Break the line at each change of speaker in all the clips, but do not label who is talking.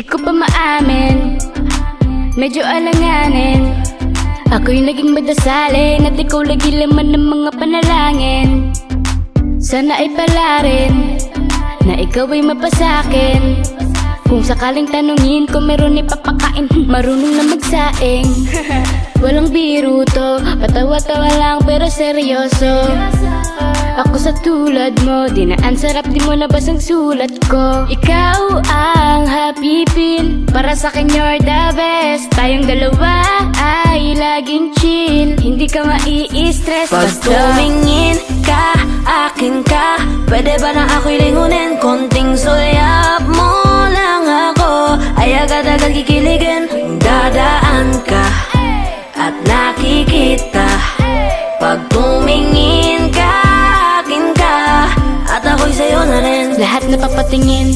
ko pa maamin, medyo alanganin. Ako'y naging madasalin at ikaw lagi laman ng mga panalangin. Sana ay pala rin na ikaw ay mapasakin. Kung sakaling tanungin ko meron ipapakain, marunong na magsaing. Walang biro to, patawa-tawa lang pero seryoso. Ako sa tulad mo, dinaan sarap di mo nabas ang sulat ko. Ikaw ang hapipin, para sa'kin you're the best. Tayong dalawa ay laging chill, hindi ka mai-stress.
Pag tumingin ka, akin ka, pwede ba na ako'y lingunin? Konting sulyap mo lang ako, ay agad-agad kikiligin. Dadaan ka at nakikita. Pag tumingin ka, akin ka, at ako'y sa'yo na rin.
Lahat napapatingin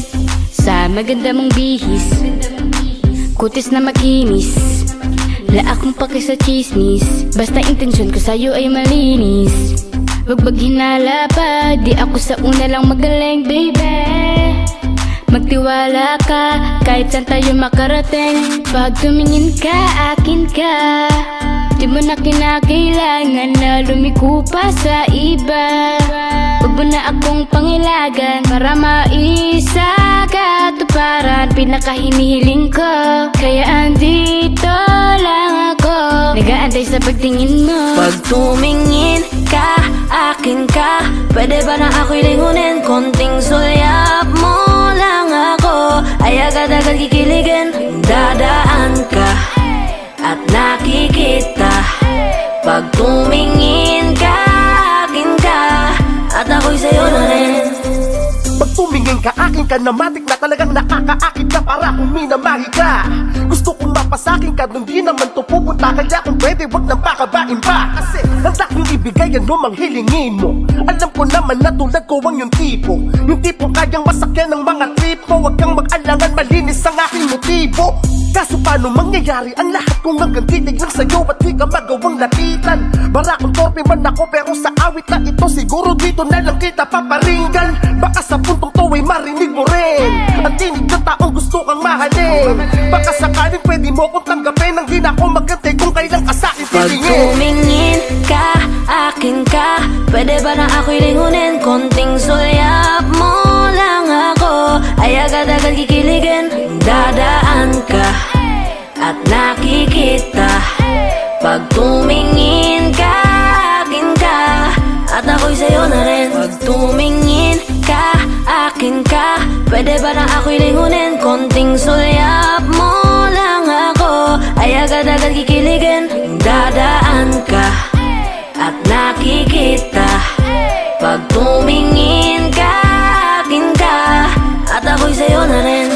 sa maganda mong bihis, kutis na makinis, la akong paki sa chismis. Basta intensyon ko sa'yo ay malinis. Wag maghinala pa, di ako sa una lang magaling, baby. Magtiwala ka, kahit saan tayo makarating. Pag tumingin ka, akin ka, di mo na kinakailangan na lumiko pa sa iba. Huwag mo na akong pangilagan para maisakatuparan pinakahinihiling ko. Kaya andito lang ako, nag-aantay sa pagtingin mo.
Pag tumingin ka, akin ka, pwede ba na ako'y lingunin? Konting sulyap mo lang ako, ay agad-agad kikiligin. Dadaan ka at nakikita. Pag tumingin ka, akin ka, at ako'y sa'yo na rin.
Pag tumingin ka, akin ka, namatik na talagang nakakaakit ka, para kung minamahi ka. Gusto kong mapasakin ka, nun di naman to pupunta. Kaya kung pwede, wag nang pakabain pa. Kasi handa kong ibigay ano mang hilingin mo. Alam ko naman na tulad ko ang yung tipo, yung tipong kayang masakyan ng mga trip mo. Wag kang mag-alangan, malinis ang aking motibo. Kaso paano mangyayari ang lahat kung hanggang titig lang sa'yo at di ka magawang lapitan? Bara kung torpe man ako, pero sa awit na ito siguro dito na lang kita paparinggan. Baka sa puntong to ay marinig mo rin ang tinig ng taong gusto kang mahalin. Baka sakaling pwede mo kong tanggapin, ang di na ako magantay kung kailan ka sa'kin tilingin.
Pag tumingin ka, akin ka, pwede ba na ako'y lingunin? Konting sulyap mo lang ako, ay agad-agad kikiligin. Dadaan ka at nakikita. Pag tumingin ka, akin ka, at ako'y sa'yo na rin. Pag tumingin ka, akin ka, pwede ba na ako'y lingunin? Konting sulyap mo lang ako, ay agad-agad kikiligin. Dadaan ka at nakikita. Pag tumingin ka, akin ka, at ako'y sa'yo na rin.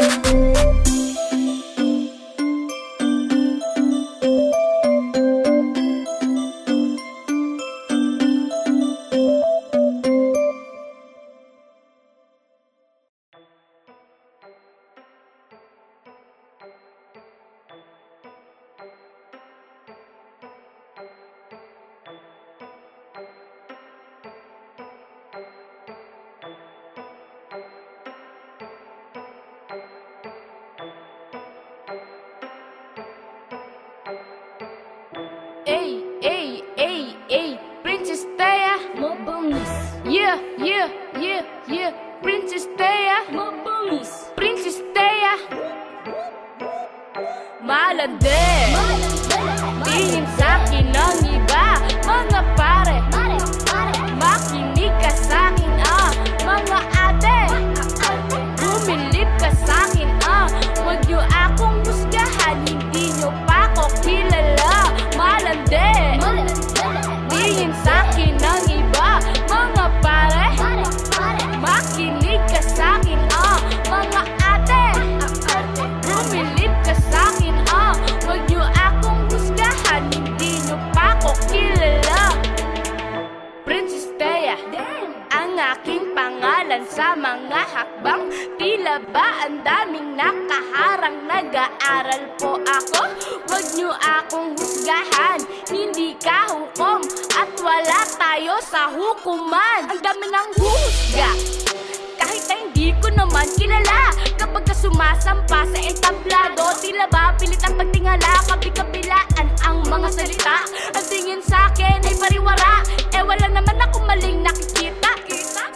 Ay, ay, ay, ay, Princess Taya, mabangis. Yeah, yeah, yeah, yeah, Princess Taya, mabangis. Princess Taya, malandi. Tingin sa'kin ng iba, mga pare, makinig ka sa'kin, mga ate. Bumilip ka sa'kin, wag niyo akong husgahan, hindi niyo pa ako kilala. Malandi, tingin sa'kin ng iba, mga pare, makinig ka sa'kin, mga ate. Bumilip ka sa'kin, wag niyo akong husgahan, hindi niyo pa ako kilala. Princess Taya, ang aking pangalan sa mga hakbang. Tila ba ang daming nakaharang, nag-aaral po ako. Wag niyo akong husgahan, hindi ka hukom, at wala tayo sa hukuman. Ang dami ng husga, kahit na hindi ko naman kilala. Kapag Kapag ka sumasampa sa entablado, tila ba pilit ang pagtingala, kabi-kabilaan ang mga salita. Ang tingin sa'kin ay pariwara, wala naman ako maling nakikita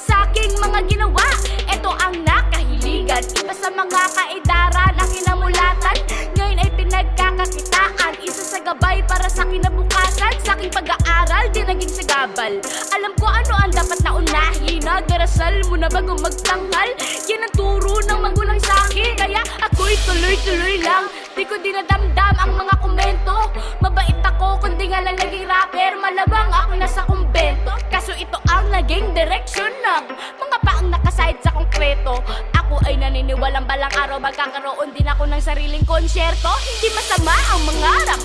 sa aking mga ginawa. Ito ang nakahiligan, iba sa mga kaedaran ang kinamulatan. Ngayon ay pinagkakakitaan, isa sa gabay para sa kinabukasan. Sa aking pag-aaral, di naging sagabal. Alam ko ano ang dapat na unahin, nag-arasal muna bago magtanggal. Yan ang turo ng magulang sa'kin, kaya ako'y tuloy-tuloy lang. Di ko dinadamdam ang mga komento. Mabait ako kundi nga lang naging rapper. Malabang ako nasa kumbento, kaso ito ang naging direksyon ng mga paang nakasahid sa konkreto. Ako ay naniniwalang balang araw magkakaroon din ako ng sariling konsyerto. Hindi masama ang mangarap,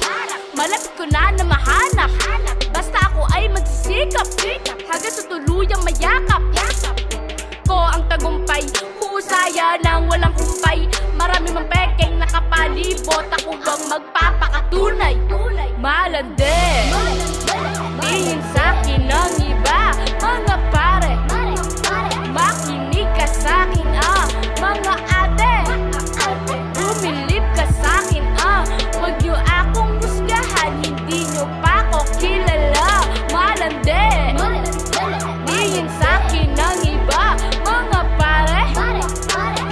malapit ko na mahanap. Basta ako ay magsisikap hanggang sa tuluyang mayakap ko ang tagumpay. Huusaya ng walang kumpay, marami mang pekeng nakapalibot. Ako bang magpapakatunay? Malande, tingin sa'kin ng iba, mga pare. Makinig ka sa'kin mga ate. Bumilip ka sa'kin huwag niyo akong husgahan, hindi niyo pa ako kilala. Malande, tingin sa'kin ng iba, mga pare.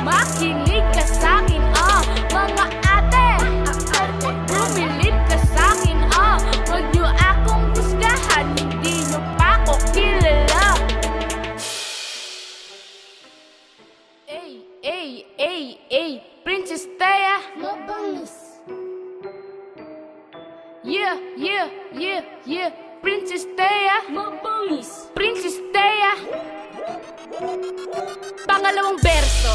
Makinig ka sa'kin mga ate. Bumilip ka sa'kin huwag niyo akong husgahan, hindi niyo pa ako kilala. Princess Taya,
Mabangis.
yeah, Princess Taya,
Mabangis.
Princess Taya. Pangalawang berso,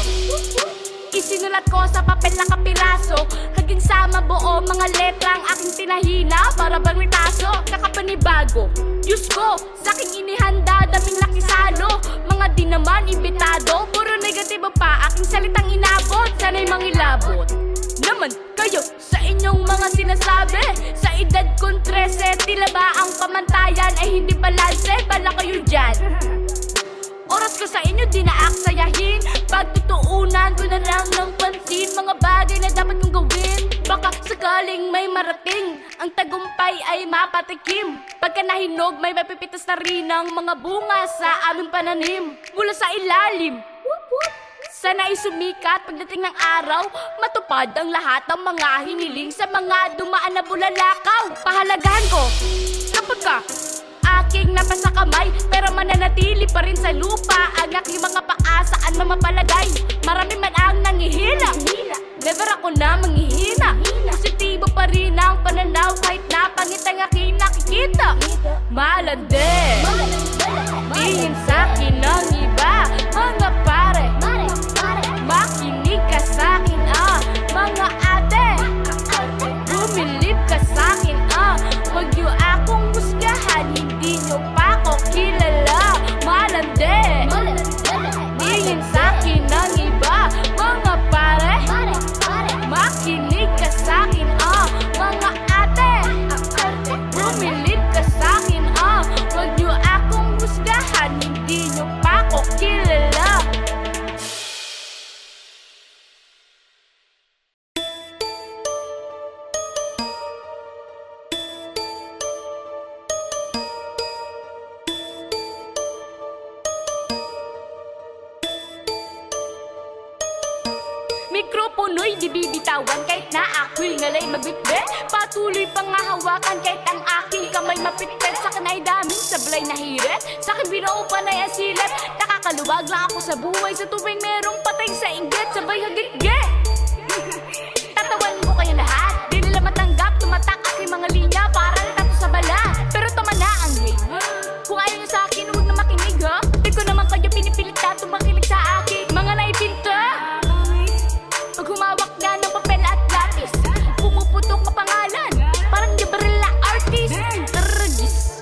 isinulat ko sa papel na kapiraso, hanggang sa mabuo mga letra ang aking tinahina para bang ritaso. Kakapanibago, Diyos ko, sa aking inihanda daming nakisalo. Mga di naman imbitado, puro negatibo pa aking salitang inabot. Sana'y mangilabot naman kayo sa inyong mga sinasabi. Sa edad kong 13, tila ba ang pamantayan ay hindi balanse? Bala kayo dyan, oras ko sa inyo di naaksayahin. Pagtutuunan ko na lang ng pansin mga bagay na dapat kong gawin. Baka sakaling may marating, ang tagumpay ay mapatikim. Pagka nahinog may mapipitas na rin ang mga bunga sa aming pananim. Mula sa ilalim, sana ay sumikat pagdating ng araw, matupad ang lahat ng mga hiniling sa mga dumaan na bulalakaw. Pahalagahan ko kapag ka aking napasa kamay, pero mananatili pa rin sa lupa ang aking mga paa saan mamapalagay. Marami man ang nangihila, never ako na manghihina. Positibo pa rin ang pananaw kahit na pangit ang aking nakikita. Malande, tingin sa'kin ng iba, mga pare. Makinig ka sa'kin mga ate. Bumilip ka sa'kin huwag niyo akong husgahan, hindi niyo pa ako kilala. Malande, tingin sa'kin ng iba, mga pare. Makinig ka sa'kin mga ate. Bumilip ka sa'kin huwag niyo akong husgahan, hindi niyo pa ako kilala. Mikropono'y di bibitawan kahit na ako'y ngalay magbitbit. Patuloy pang hahawakan kahit ang aking kamay mapitpit. Sa kanay daming sablay na hirit, sa akin binuo pa na asilat. Nakakaluwag lang ako sa buhay sa tuwing merong patay sa inggit. Sabay hagit-git, tatawan ko kayo lahat. Di nila matanggap, tumatak aking mga linya para tato sa bala. Pero tama na ang game, kung ayaw nyo sa akin huwag na makinig ha. Di ko naman kayo pinipilit na tumakilig sa akin mga naipinta. Pag humawak na ng papel at lapis, pumuputok ang pangalan, parang Gabriela artist. Taragis,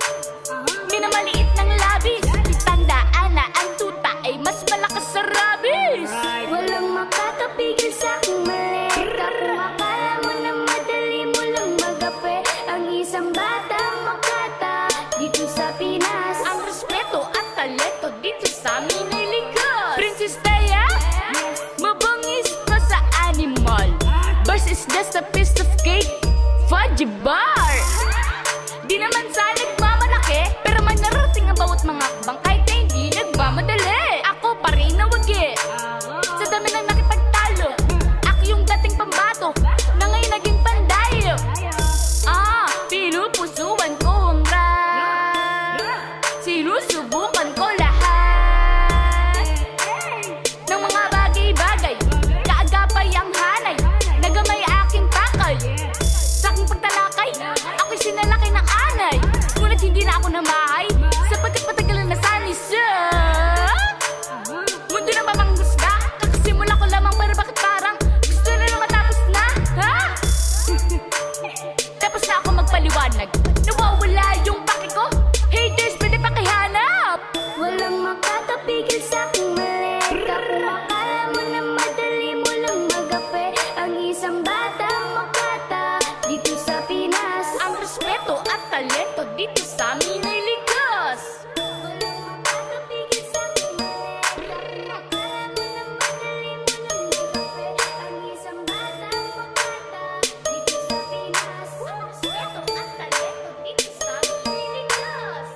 minamaliit ng labis, tandaan na ang tuta ay mas malakas sa rabis.
Walang makakapigil sa aking mali. Kung akala mo na madali mo lang magape ang isang batang makata dito sa Pinas.
Ang respeto at talento dito sa amin ay likas. Princess Taya, mabangis pa is just a piece of cake. Fudgy bar. Di naman sa nagmamalaki, pero man narating ang bawat mga akbang kahit na hindi nagmamadali. Ako pa rin nawagi sa dami ng nakipagtalo. Ako yung dating pambato na ngayon naging pandayo. Pinupusuan ko ang rap, sinusubukan ko lahat ng mga bagay-bagay, kaagapay ang hanay, nagamay aking pakay. Sa aking pagtalakay, ako'y sinalaki ng anay, ngunit hindi na ako namahay, sapagkat patagalan na sanay siya. Mundo na mamanghusga, kakasimula ko lamang, pero bakit parang gusto na nang matapos na, ha? Tapos na ako magpaliwanag, nawawala yung paki ko. Haters, pwede pakihanap.
Walang makakapigil sa aking mali. Kung akala mo na madali mo lang magape ang isang batang makata dito sa Pinas.
Ang respeto at talento dito sa amin ay ligas.
Walang makakapigil sa aking mali. Kung akala mo na madali mo lang magape ang isang batang makata dito sa Pinas.
Ang respeto at talento dito sa amin ay ligas.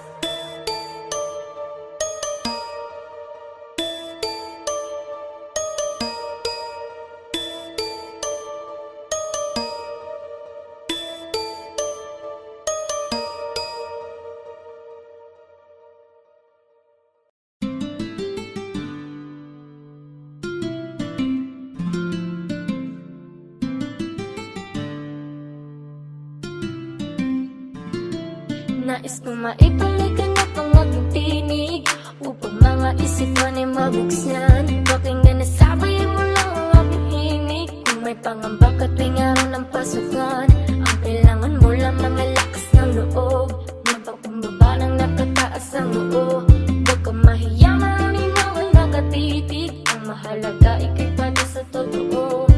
Nais ko maibalikan na pang aking tinig upang mga isipan ay mabuksan. Pakinggan na sabayin mo lang ang aking himig. Kung may pangamba ka tuwing araw ng pasukan, ang kailangan mo lamang ay lakas ng loob, magpakumbaba ng nakataas ang loob. Huwag ka mahiya, maraming mga nakatitig, ang mahalaga ikay pati sa totoo.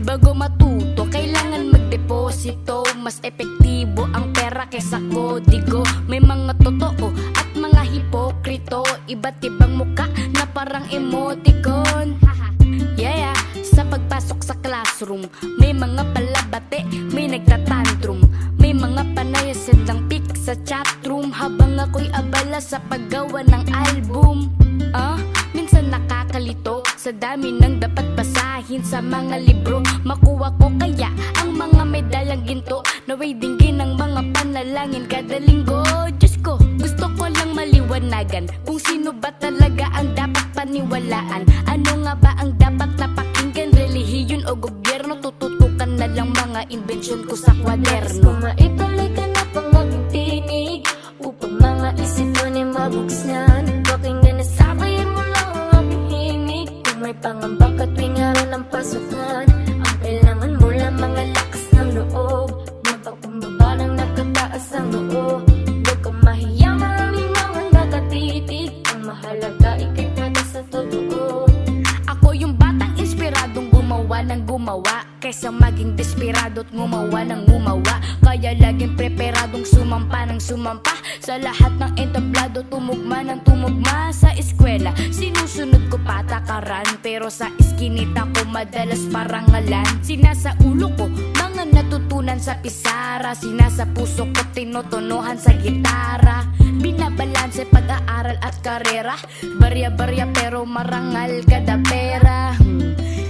Bago matuto, kailangan magdeposito. Mas epektibo ang pera kesa kodigo. May mga totoo at mga hipokrito, iba't ibang muka na parang emoticon. Yeah, sa pagpasok sa classroom, may mga palabate, may nagtatantrum, may mga panay silang pic sa chatroom, habang ako'y abala sa paggawa ng album. Minsan nakakalito sa dami ng dapat basahin sa mga libro. Makuha ko kaya ang mga medalyang ginto, naway dinggin ng mga panalangin kada linggo. Diyos ko, gusto ko lang maliwanagan kung sino ba talaga ang dapat paniwalaan. Ano nga ba ang dapat na pakinggan, relihiyon o gobyerno? Tututukan na lang mga inbensyon ko sa kwaderno.
Kung maibalikan na pang aking tinig upang mga isipan ay mabuksan, pakinggan na sabayin mo lang ang aking himig. Kung may pangamba ka tuwing araw ng pasukan, ang kailangan mo lamang ay lakas ng loob, magpakumbaba ng nakataas ang loob. Huwag ka mahiya, maraming mga nakatitig, ang mahalaga ikay pati sa totoo.
Ako yung batang inspiradong gumawa ng gumawa, kaysa maging desperado't gumawa ng gumawa. Kaya laging preparadong sumampa ng sumampa sa lahat ng entablado, tumugma ng tumugma. Sa eskwela, sinusunod ko patakaran, pero sa iskinita ko madalas parangalan. Sinasa ulo ko mga natutunan sa pisara, sinasa puso ko tinutunuhan sa gitara. Binabalanse pag-aaral at karera, barya-barya pero marangal kada pera.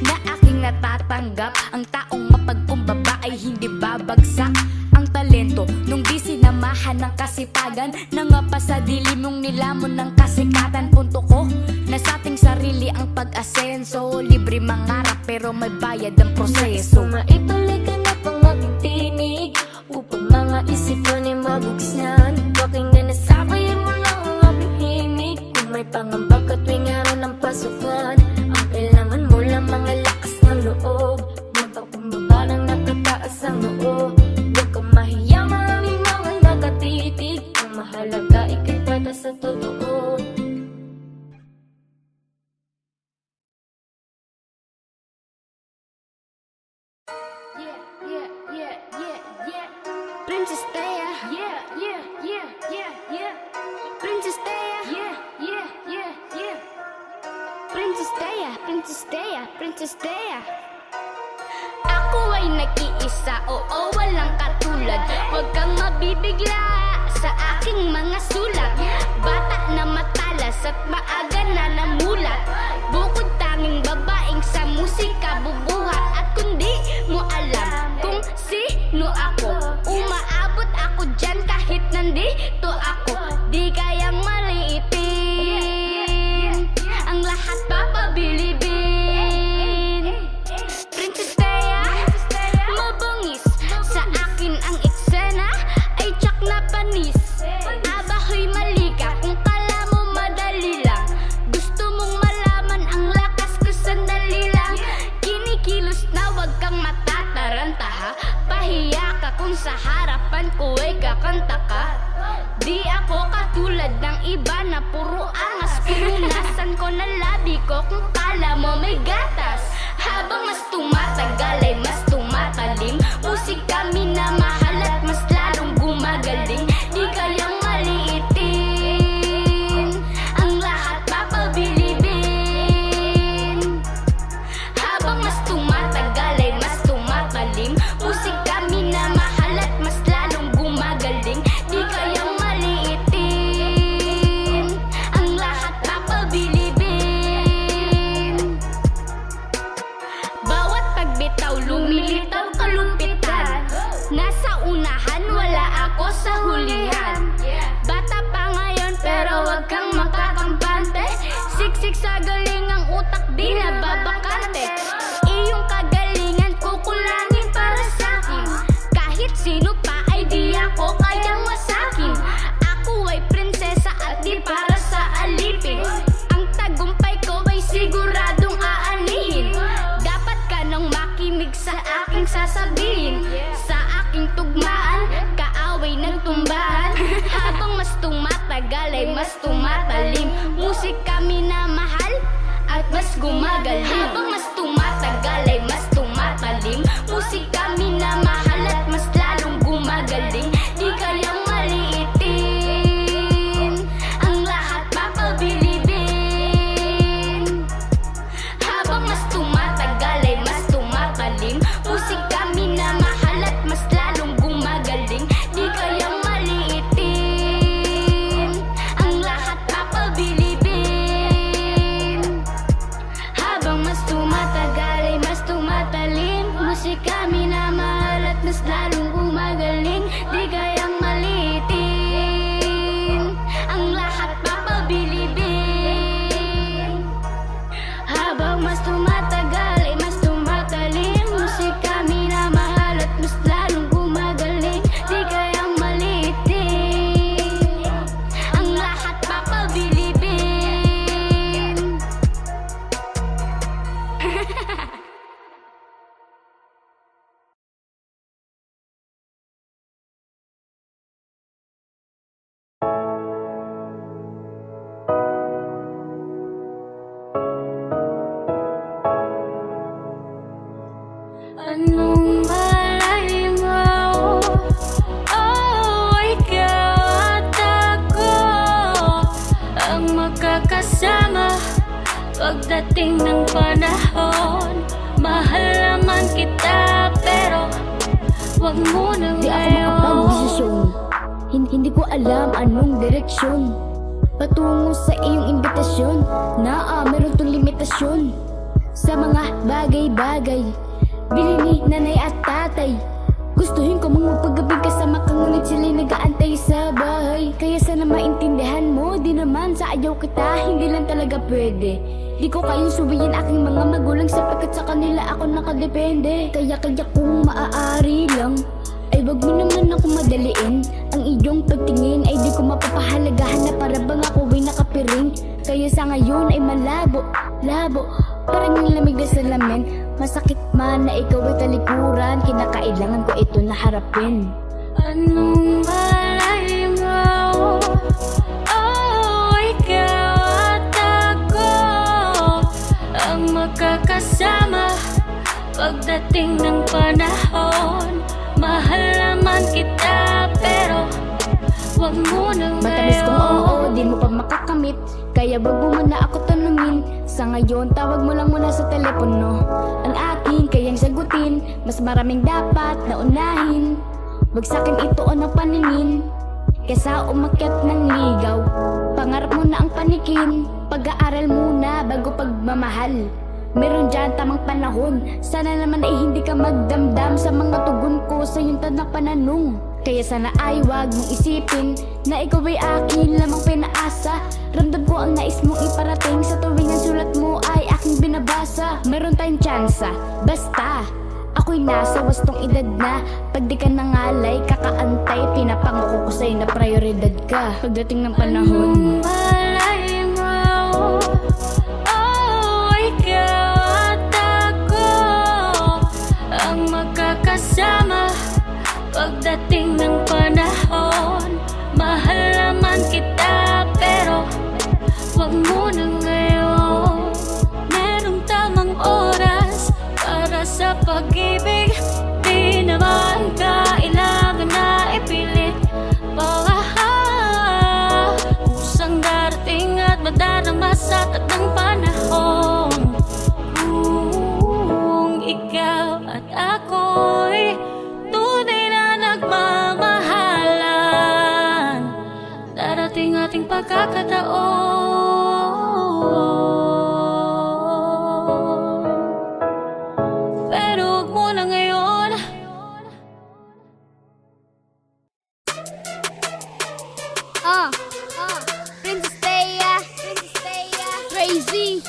Na aking natatanggap, ang taong mapagkumbaba ay hindi babagsak. Ang talento nung di sinamahan ng kasipagan, nangapa sa dilim nung nilamon ng kasikatan. Punto ko na sa ating sarili ang pag-asenso, libre mangarap pero may bayad ang proseso.
Kung maibalikan na pang aking tinig upang mga isipan ay mabuksan, pakinggan na sabayin mo lang ang aking himig. Kung may pangamba ka tuwing araw ng pasukan, ang kailangan mo lamang ay lakas ng loob, magpakumbaba ng nakataas ang loob. Huwag ka mahiya, maraming mga nakatitig, ang mahalaga ikay pati sa totoo.
Princess Leia, Princess Leia, Princess Leia, Princess Leia, Princess Leia. Ako ay nag-iisa, oo walang katulad. Huwag kang mabibigla sa aking mga sulat. Bata na matalas at maaga na namulat. Bukod tanging babaeng sa musika bubuhat. At kung di mo alam kung sino ako, umaabot ako dyan kahit nandito ako. Di kayang maliitin, ang lahat papabilibin. Princess Thea, mabangis sa akin ang eksena ay tsak na panis. Abahoy mali ka kung kala mo madali lang. Gusto mong malaman ang lakas ko sandali lang. Kinikilos na wag kang matataranta ha. Pahiya ka kung sa harapan ko ay kakanta ka. Di ako katulad ng iba na puro angas. Pinunasan ko na labi ko kung kala mo may gatas. Habang mas tumatagal ay mas tumatalim. Musika minamahal at mas lalong gumagaling. Di kayang maliitin, ang lahat papabilibin. Habang mas tumatagal ay mas tumatalim. Musika minamahal at mas lalong gumagaling. Di kayang maliitin, ang lahat papabilibin. Bawat pagbitaw lumilitaw kalumpitan. Nasa unahan wala ako sa hulihan. Bata pa ngayon pero wag kang makakampante. Siksik sa galing ang utak di nababakante. Iyong kagalingan kukulangin para sa'kin. Kahit sino pa ay di ako kayang masakin. Ako ay prinsesa at di para sa alipin. Ang tagumpay ko ay siguradong aanihin. Dapat ka nang makinig sa aking sasabihin. Sa aking tugmaan, kaaway ng tumbahan. Habang mas tumatagal ay mas tumatalim. Musika minamahal at mas gumagaling. Habang mas tumatagal ay mas tumatalim. Musika minamahal at mas lalong gumagaling. Di kayang maliitin, ang lahat papabilibin. Habang mas tumatagal ay mas tumatalim. Musika minamahal at mas lalong gumagaling. Di kayang maliitin, ang lahat papabilibin. Habang mas tumatagal ay mas tumatalim. Musika minamahal at mas lalong gumagaling. Di kayang maliitin, ang lahat papabilibin. Habang mas tumatagal ay mas tumatalim. Musika minamahal at mas lalong gumagaling. Di kayang maliitin, ang lahat papabilibin. Anong malay mo? Oh, ikaw at ako ang magkakasama pagdating ng panahon. Mahal naman kita pero wag mo na
Di ako
ngayon.
makapag-desisyon. Hindi ko alam anong direksyon patungo sa iyong imbitasyon. Meron tong limitasyon sa mga bagay-bagay. Bili ni nanay at tatay. Gustuhin ko mong magpagabing kasama ka, ngunit sila'y nag-aantay sa bahay. Kaya sana maintindihan mo, di naman sa ayaw kita, hindi lang talaga pwede. Di ko kayang subayin aking mga magulang sapagkat sa kanila ako nakadepende. Kaya kung maaari lang ay wag mo naman ako madaliin. Ang iyong pagtingin ay di ko mapapahalagahan na para bang ako ay nakapiring. Kaya sa ngayon ay malabo, parang yung lamig na salamin. Masakit man na ikaw ay talikuran, kinakailangan ko ito na harapin.
Anong malay mo? Oh, ikaw at ako ang magkakasama pagdating ng panahon. Mahal naman kita pero wag mo na ngayon.
Matamis kong oo, di hindi mo pa makakamit. Kaya wag mo muna ako tanungin. Sa ngayon, tawag mo lang muna sa telepono. Ang aking kayang sagutin, mas maraming dapat na unahin. Wag sa'kin ituon ang paningin, kesa umakyat ng ligaw. Pangarap mo na ang panikin, pag-aaral muna bago pagmamahal. Meron dyan tamang panahon, sana naman ay hindi ka magdamdam sa mga tugon ko sa iyong tanang pananong. Kaya sana ay wag mong isipin na ikaw ay akin lamang pinaasa. Ramdam ko ang nais mong iparating sa tuwing ang sulat mo ay aking binabasa. Meron tayong tsansa, basta ako'y nasa wastong edad na. Pag di ka nangalay, kakaantay, pinapangako ko sa'yo na prioridad ka pagdating ng panahon.
Malay mo, oh, ikaw at ako ang magkakasama pagdating ng panahon. Mahal naman kita pero wag mo na ngayon. Merong tamang oras para sa pag-ibig, di naman kailangan na ipilit. Kusang darating at madarama sa takdang panahon. Kung ikaw at ako'y tunay na nagmamahalan, darating ating pagkakataon. Pero huwag mo na ngayon.
Princess Thea, crazy,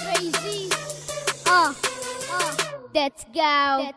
let's go.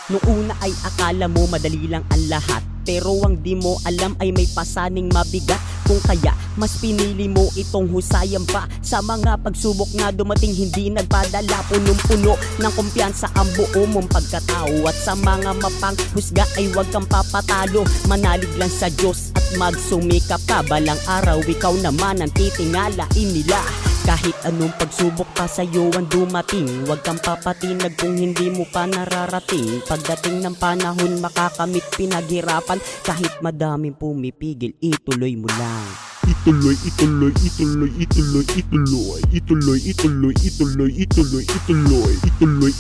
Nung una ay akala mo madali lang ang lahat, pero ang di mo alam ay may pasaning mabigat. Kung kaya mas pinili mo itong husayan pa sa mga pagsubok na dumating hindi nagpadala. Punong-puno ng kumpiyansa ang buo mong pagkatao, at sa mga mapanghusga ay huwag kang papatalo. Manalig lang sa Diyos at magsumikap ka, balang araw ikaw naman ang titingalain nila. Kahit anong pagsubok pa sa'yo ang dumating, huwag kang papatinag kung hindi mo pa nararating. Pagdating ng panahon makakamit pinaghirapan, kahit madaming pumipigil, ituloy mo lang.
Ituloy, ituloy, ituloy, ituloy, ituloy, ituloy, ituloy, ituloy, ituloy, ituloy, ituloy, ituloy,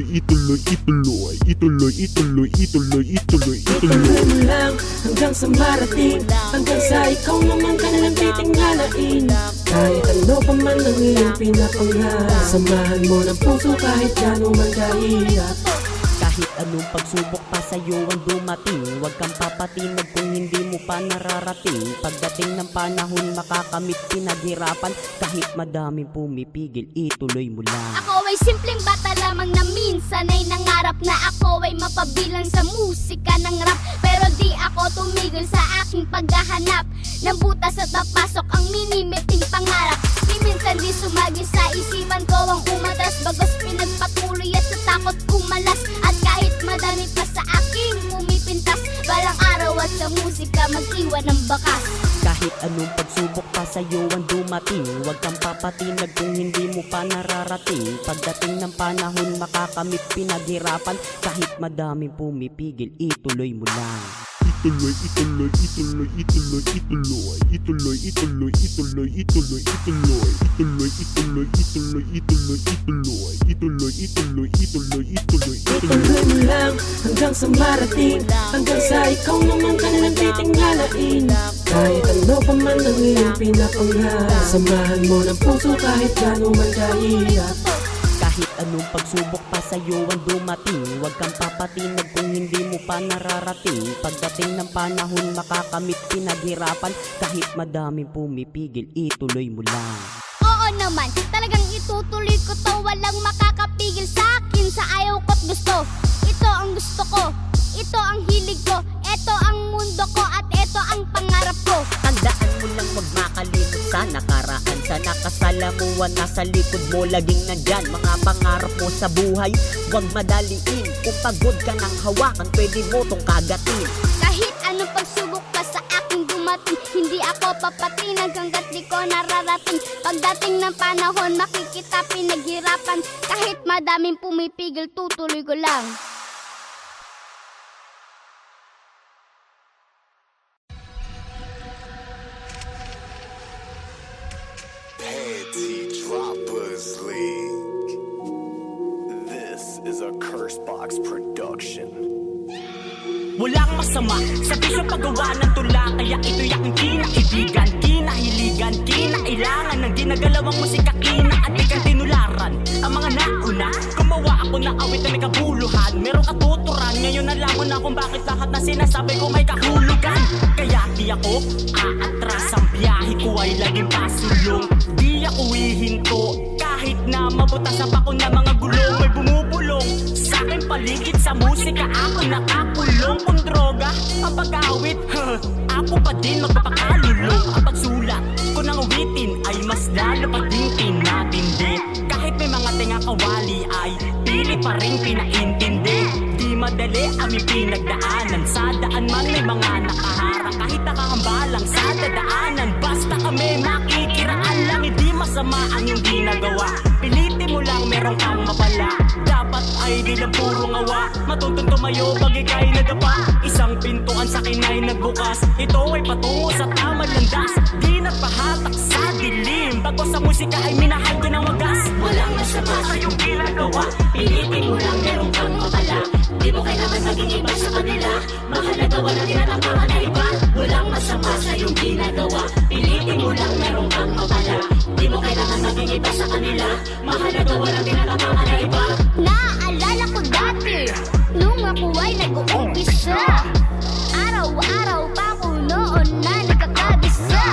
ituloy, ituloy, ituloy, ituloy, ituloy, ituloy, ituloy,
ituloy mo lang hanggang sa marating, hanggang sa ikaw naman ka nalang titingalain. Kahit ano pa man ang iyong pinapangarap, samahan mo ng puso kahit gano'n man kahirap.
Kahit anong pagsubok pa sa'yo ang dumating, huwag kang papatinag kung hindi mo pa nararating. Pagdating ng panahon makakamit pinaghirapan, kahit madaming pumipigil, ituloy mo lang.
Ako ay simpleng bata lamang na minsan ay nangarap na ako ay mapabilang sa musika ng rap. Pero di ako tumigil sa aking paghahanap ng butas at napasok ang minimiting pangarap. Minsan di sumagi sa isipan ko ang umatras, bagos pinagpatuloy at sa takot kumalas. At kahit madami pa sa aking pumipintas, balang araw at sa musika mag-iwan ng bakas.
Kahit anong pagsubok pa sa'yo ang dumating, huwag kang papatinag kung hindi mo pa nararating. Pagdating ng panahon makakamit pinaghirapan, kahit madaming pumipigil, ituloy mo lang.
Ituloy, ituloy, ituloy, ituloy, ituloy, ituloy, ituloy, ituloy, ituloy, ituloy, ituloy, ituloy, ituloy, ituloy, ituloy, ituloy, ituloy, ituloy, ituloy,
ituloy mo lang hanggang sa marating, hanggang sa ikaw naman ka nalang titingalain. Kahit ano pa man ang iyong pinapangarap, samahan mo ng puso kahit gano'n man kahirap.
Kahit anong pagsubok pa sa'yo ang dumating, huwag kang papatinag kung hindi mo pa nararating. Pagdating ng panahon makakamit pinaghirapan, kahit madaming pumipigil, ituloy mo lang.
Oo naman, talagang itutuloy ko to, walang makakapigil sa akin sa ayaw ko't gusto. Ito ang gusto ko, ito ang hilig ko, ito ang mundo ko at ito ang pangarap ko.
Tandaan mo lang huwag makalimot sa nakaraan, sa nakasalamuhan nasa likod mo laging nandyan. Mga pangarap mo sa buhay, huwag madaliin. Kung pagod ka ng hawakan, pwede mo tong kagatin.
Kahit anong pagsubok pa sa aking dumating, hindi ako papatinag hanggat di ko nararating. Pagdating ng panahon, makikita pinaghirapan, kahit madaming pumipigil, tutuloy ko lang.
Production.
Walang masama sa bisyong paggawa ng tula, kaya ito'y aking kinaibigan, kinahiligan, kinailangan ng ginagalawang musika, kinaatikang tinularan. Ang mga nauna, gumawa ako na awit na may kabuluhan, merong katuturan, ngayon nalaman na kung bakit lahat na sinasabi ko may kahulugan. Kaya di ako aatras, ang biyahe ko ay laging pasulong, di ako hihinto kahit na mabutas sa bako na mga gulong. May bumubulong sa aking paligid, sa musika ako nakakulong. Kung droga ang pag-awit, ako pa din magpapakalulong. Ang pagsulat ko ng awitin ay mas lalo pa din tinatindi. Kahit may mga tinga kawali ay pili pa rin pinaintindi. Di madali aming pinagdaanan, sa daan man may mga nakaharang. Kahit nakakambalang sa dadaanan, basta kami makikiraan lang. Hindi masama ang iyong ginagawa, pilitin mo lang meron kang mapala. Dapat ay di lang puro ngawa, matutong tumayo pag ika'y nadapa. Isang pintuan sa akin ay nagbukas, ito ay patungo sa tamang landas. Di nagpahatak sa dilim, bago sa musika ay minahal ko ng wagas.
Walang masama sa iyong ginagawa, pilitin mo lang meron kang mapala. Di mo kailangan maging iba sa kanila, mahalaga walang tinatapangan na iba. Walang masama sa iyong ginagawa, pilitin mo lang meron kang mapala. Di mo kailangan maging iba sa kanila, mahalaga walang tinatapangan na iba.
Naaalala ko dati, nung ako ay nag-uumpisa, araw-araw pa ko noon na nagkakabisa.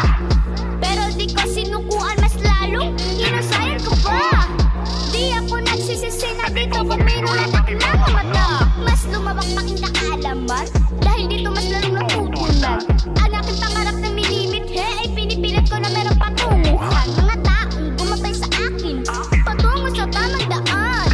Pero di ko sinukuan, mas lalong hinasayan ko pa. Di ako nagsisisi na dito kuminulat ang mga mata. Mas lumawak paking nakaalaman, dahil dito mas lalong natutunan. Ang aking pangarap na minimit, ay pinipilit ko na meron patunguhan. Mga taong gumabay sa akin, patungo sa tamang daan.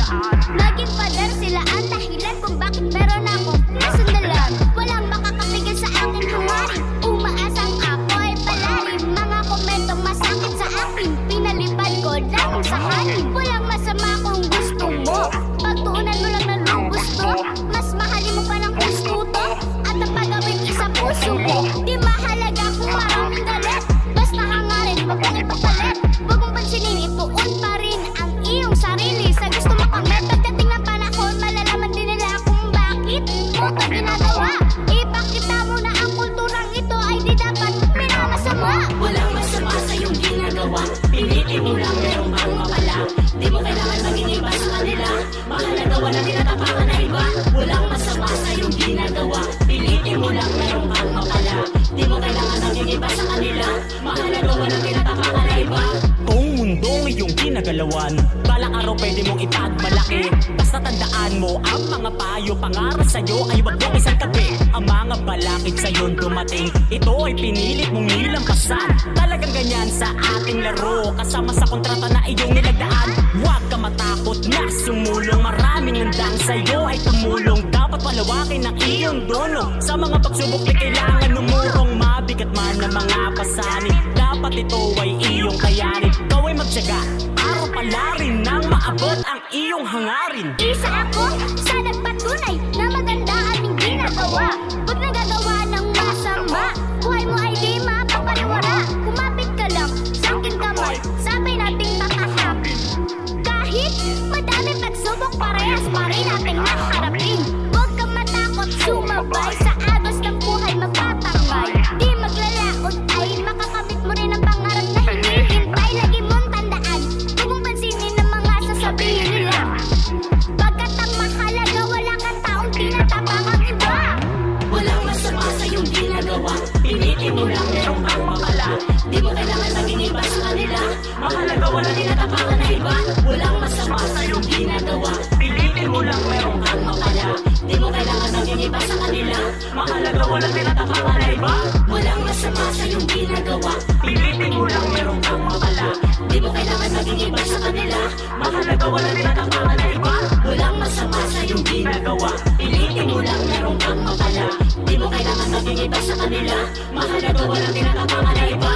Naging pader sila ang dahilan kung bakit meron ako nasundalan. Walang makakapigil sa akin hangarin, umaasang ako ay palalim. Mga komentong masakit sa akin, pinalipad ko lang sa hanin. Walang masama kung gusto mo, pagtuunan mo lang ng lubos to. Mas mahalin mo pa ng gusto to, at ang pagawin isa puso mo. Di mahalaga kung maraming galit, basta hangarin, wag kang ipapalit. Wag mong pansinin, ituon pa rin ang iyong sarili sa gusto makamit. Pagdating ng panahon, malalaman din nila kung bakit mo ito ginagawa. Ipakita mo na ang kulturang ito ay di dapat minamasama.
Walang masama sa iyong ginagawa, pilitin mo lang meron kang mapala. Di mo kailangan maging iba sa kanila, mahalaga walang tinatapangan na iba. Walang masama sa iyong ginagawa, pilitin mo lang meron kang mapala. Di mo kailangan maging iba sa kanila, mahalaga walang tinatapangan na iba.
Kung mundong iyong ginagalawan, balang araw pwede mong ipagmalaki. Basta tandaan mo, ang mga payo pangarap sa'yo ay wag mong isang tabi. Ang mga balakid sa'yo'n dumating, ito ay pinilit mong nilampasan. Talagang ganyan sa ating laro, kasama sa kontrata na iyong nilagdaan. Huwag ka matakot na sumulong, maraming handang sa'yo ay tumulong. Dapat palawakin ang iyong dulong, sa mga pagsubok di kailangan numurong. Mabigat man ang mga pasanin, dapat ito ay iyong kayanin. Ikaw ay magtiyaga, araw pala rin nang maabot ang iyong hangarin.
Isa ako sa nagpatunay na maganda aming ginagawa. Pag nagagawa ng masama, buhay mo ay di mapapariwara. Kumapit ka lang sa aking kamay, sabay nating makahapin. Kahit madami pagsubok, parehas pa rin nating naharapin. Huwag kang matakot sumabay, sa agos ng buhay magpapangay. Di maglalaot ay makakamit mo rin ang pangarap na hinihintay. Lagi mong tandaan, huwag mong pansinin ang mga sasabihin nila. Pagkat ang mahalaga, wala kang taong tinatapangang iba.
Walang masama sa iyong ginagawa, pilitin mo lang meron kang mapala. Di mo kailangan maging iba sa kanila, mahalaga walang tinatapangan na iba. Walang masama sa iyong ginagawa, pilitin mo lang meron kang mapala. Di mo kailangan maging iba sa kanila, mahalaga walang tinatapangan na iba. Walang masama sa iyong ginagawa, pilitin mo lang meron kang mapala. Di mo kailangan maging iba sa kanila, mahalaga walang tinatapangan na iba. Walang masama sa iyong ginagawa, pilitin mo lang meron kang mapala. Di mo kailangan maging iba sa kanila, mahalaga walang tinatapangan na iba.